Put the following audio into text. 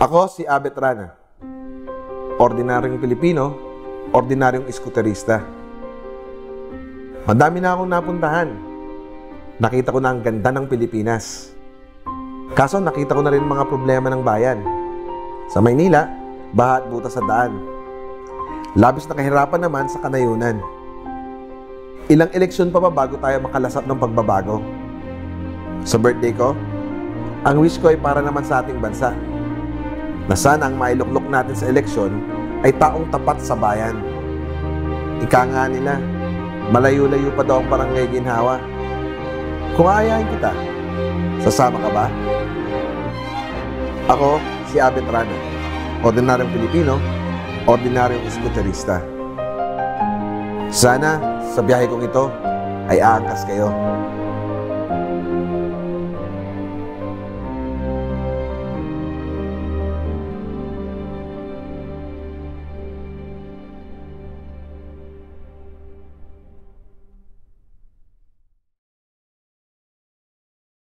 Ako si Abet Rana, ordinaryong Pilipino, ordinaryong iskuterista. Madami na akong napuntahan. Nakita ko na ang ganda ng Pilipinas. Kaso nakita ko na rin mga problema ng bayan. Sa Maynila, baha at butas sa daan. Labis na kahirapan naman sa kanayunan. Ilang eleksyon pa ba bago tayo makalasap ng pagbabago? Sa birthday ko, ang wish ko ay para naman sa ating bansa, na sana ang mailuklok natin sa eleksyon ay taong tapat sa bayan. Ika nga nila, malayo-layo pa daw ang barangay ginhawa. Kung aayahin kita, sasama ka ba? Ako si Abet Rana, ordinaryong Pilipino, ordinaryong iskuterista. Sana sa biyahe kong ito ay aangkas kayo.